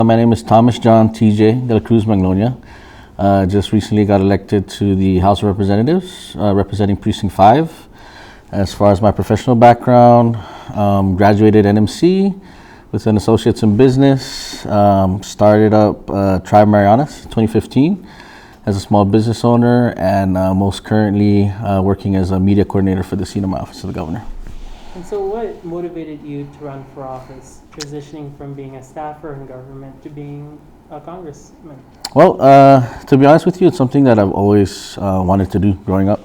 My name is Thomas John TJ Manglona. Just recently got elected to the House of Representatives, representing Precinct 5. As far as my professional background, graduated NMC with an Associates in Business, started up Tribe Marianas 2015 as a small business owner, and most currently working as a media coordinator for the CNMI Office of the Governor. And so what motivated you to run for office, transitioning from being a staffer in government to being a congressman? Well, to be honest with you, it's something that I've always wanted to do growing up.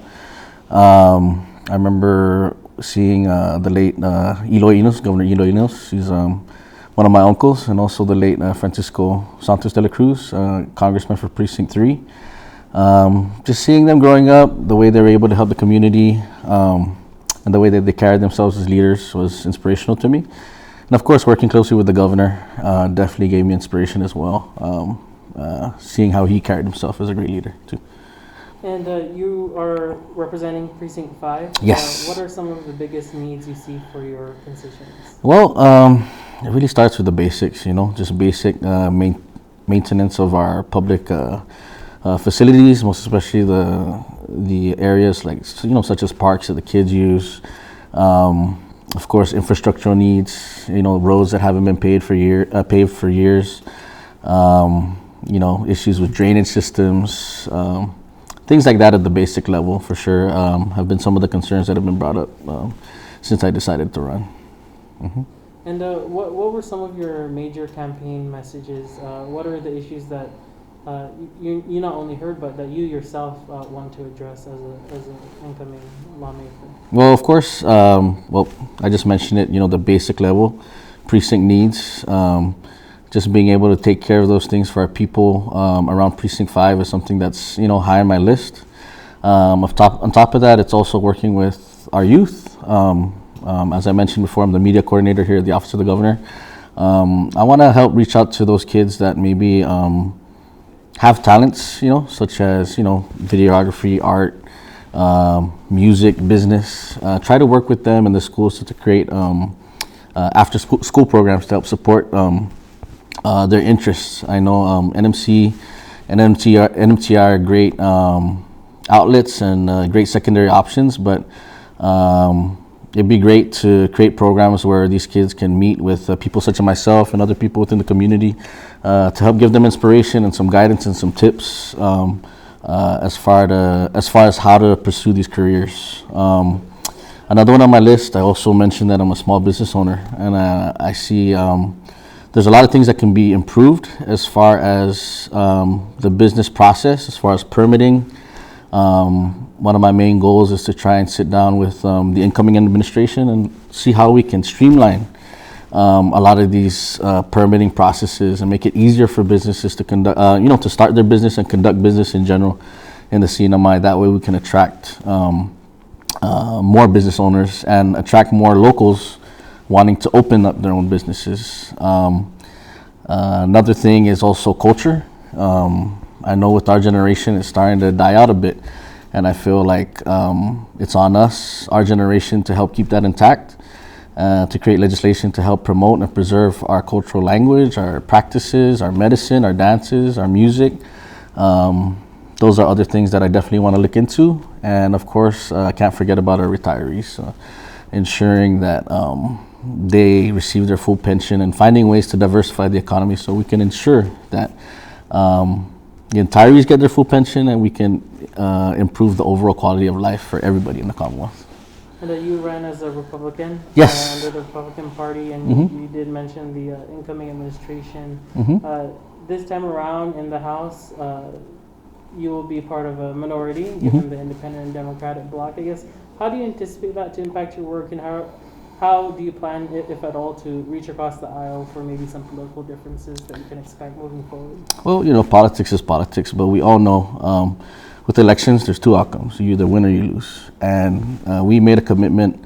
I remember seeing the late Eloy Enos, Governor Eloy Enos. He's one of my uncles, and also the late Francisco Santos de la Cruz, Congressman for Precinct 3. Just seeing them growing up, the way they were able to help the community, and the way that they carried themselves as leaders was inspirational to me. And of course, working closely with the governor definitely gave me inspiration as well, seeing how he carried himself as a great leader too. And you are representing Precinct 5. Yes. What are some of the biggest needs you see for your constituents? Well, it really starts with the basics, just basic maintenance of our public facilities, most especially the areas like such as parks that the kids use. Of course, infrastructural needs, roads that haven't been paved for years. Issues with drainage systems, things like that at the basic level for sure have been some of the concerns that have been brought up since I decided to run. Mm-hmm. And what were some of your major campaign messages? What are the issues that you not only heard, but that you yourself want to address as an incoming lawmaker? Well, of course, I just mentioned it, the basic level, precinct needs. Just being able to take care of those things for our people around Precinct 5 is something that's, high on my list. On top of that, it's also working with our youth. As I mentioned before, I'm the media coordinator here at the Office of the Governor. I want to help reach out to those kids that maybe have talents, such as, videography, art, music, business. Try to work with them in the schools to create after school programs to help support their interests. I know NMC and NMTR are great outlets and great secondary options, but it'd be great to create programs where these kids can meet with people such as myself and other people within the community to help give them inspiration and some guidance and some tips as far as how to pursue these careers. Another one on my list, I also mentioned that I'm a small business owner, and I see there's a lot of things that can be improved as far as the business process, as far as permitting. One of my main goals is to try and sit down with the incoming administration and see how we can streamline a lot of these permitting processes and make it easier for businesses to conduct, to start their business and conduct business in general in the CNMI. That way we can attract more business owners and attract more locals wanting to open up their own businesses. Another thing is also culture. I know with our generation, it's starting to die out a bit. And I feel like it's on us, our generation, to help keep that intact, to create legislation to help promote and preserve our cultural language, our practices, our medicine, our dances, our music. Those are other things that I definitely want to look into. And of course, I can't forget about our retirees, ensuring that they receive their full pension and finding ways to diversify the economy so we can ensure that the retirees get their full pension and we can improve the overall quality of life for everybody in the Commonwealth. And you ran as a Republican? Yes. Under the Republican Party, and Mm-hmm. you did mention the incoming administration. Mm-hmm. This time around in the House, you will be part of a minority, given Mm-hmm. the independent and Democratic bloc, I guess. How do you anticipate that to impact your work, and how do you plan, if at all, to reach across the aisle for maybe some political differences that you can expect moving forward? Well, politics is politics, but we all know with elections, there's two outcomes. You either win or you lose. And we made a commitment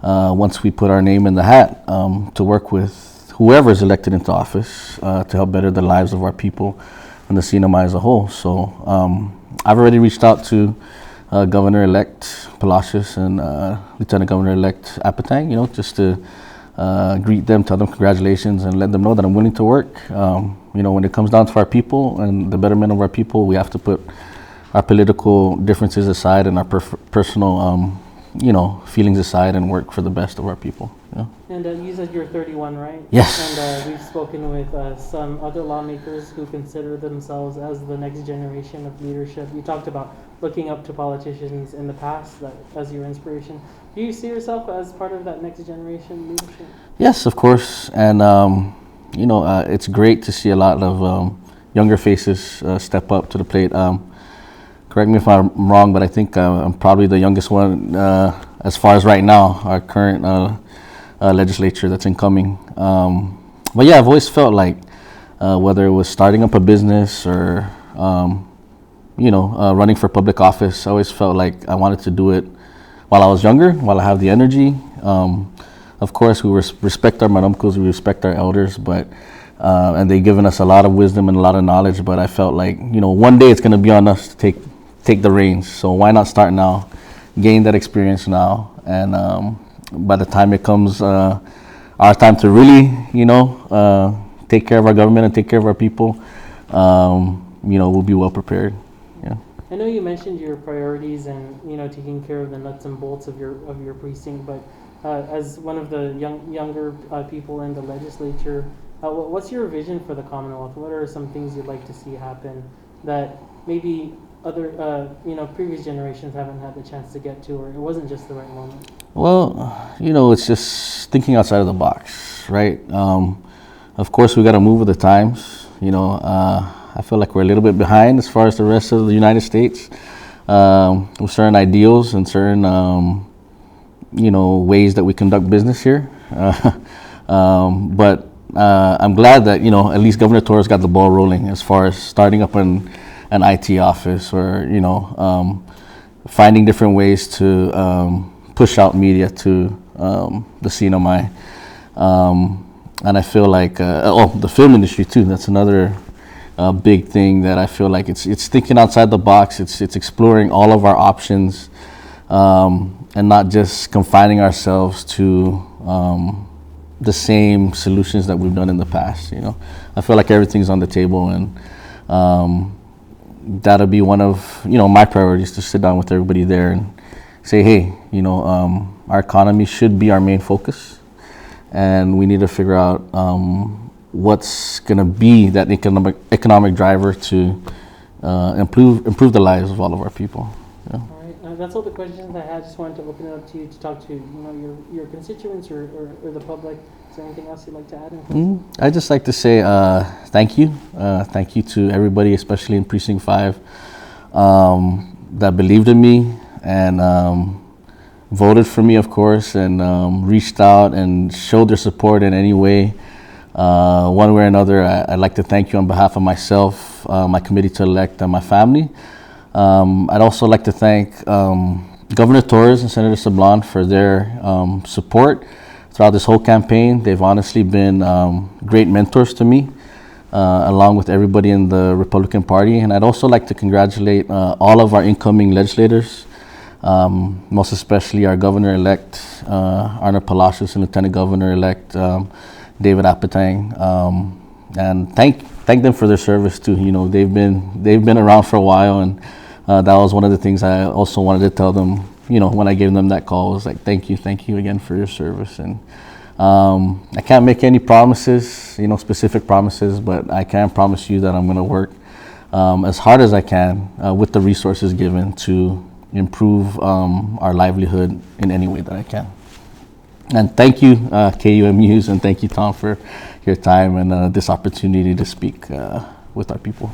once we put our name in the hat to work with whoever is elected into office to help better the lives of our people and the CNMI as a whole. So I've already reached out to Governor-elect Palacios and Lieutenant Governor-elect Apatang, just to greet them, tell them congratulations, and let them know that I'm willing to work when it comes down to our people and the betterment of our people, we have to put our political differences aside and our personal, feelings aside and work for the best of our people. Yeah. And you said you're 31, right? Yes. And we've spoken with some other lawmakers who consider themselves as the next generation of leadership. You talked about looking up to politicians in the past as your inspiration. Do you see yourself as part of that next generation leadership? Yes, of course. And, it's great to see a lot of younger faces step up to the plate. Correct me if I'm wrong, but I think I'm probably the youngest one as far as right now, our current legislature that's incoming. But yeah, I've always felt like whether it was starting up a business or, running for public office, I always felt like I wanted to do it while I was younger, while I have the energy. Of course, we respect our marumcos, we respect our elders, but and they've given us a lot of wisdom and a lot of knowledge, but I felt like, one day it's going to be on us to take the reins. So why not start now, gain that experience now, and by the time it comes our time to really, take care of our government and take care of our people, we'll be well prepared. Yeah. I know you mentioned your priorities and taking care of the nuts and bolts of your precinct, but as one of the younger people in the legislature, what's your vision for the Commonwealth? What are some things you'd like to see happen that maybe other previous generations haven't had the chance to get to, or it wasn't just the right moment? Well, it's just thinking outside of the box, right? Of course, we got to move with the times. I feel like we're a little bit behind as far as the rest of the United States with certain ideals and certain, ways that we conduct business here. But I'm glad that, at least Governor Torres got the ball rolling as far as starting up an IT office or, finding different ways to push out media to the CNMI. And I feel like, the film industry too, that's another big thing that I feel like it's thinking outside the box, it's exploring all of our options and not just confining ourselves to the same solutions that we've done in the past. I feel like everything's on the table, and that'll be one of my priorities, to sit down with everybody there and say, hey, our economy should be our main focus, and we need to figure out what's going to be that economic driver to improve the lives of all of our people. Yeah. All right, that's all the questions I had. Just wanted to open it up to you to talk to your constituents or the public. Is there anything else you'd like to add? I'd just like to say thank you. Thank you to everybody, especially in Precinct 5, that believed in me and voted for me, of course, and reached out and showed their support in any way. One way or another, I'd like to thank you on behalf of myself, my committee to elect, and my family. I'd also like to thank Governor Torres and Senator Sablan for their support throughout this whole campaign. They've honestly been great mentors to me, along with everybody in the Republican Party. And I'd also like to congratulate all of our incoming legislators, most especially our Governor-elect, Arna Palacios, and Lieutenant Governor-elect, David Apatang, and thank them for their service too. They've been around for a while, and that was one of the things I also wanted to tell them. When I gave them that call, I was like, thank you again for your service. And I can't make any promises, specific promises, but I can promise you that I'm going to work as hard as I can with the resources given to improve our livelihood in any way that I can. And thank you, KUMUs, and thank you, Tom, for your time and this opportunity to speak with our people.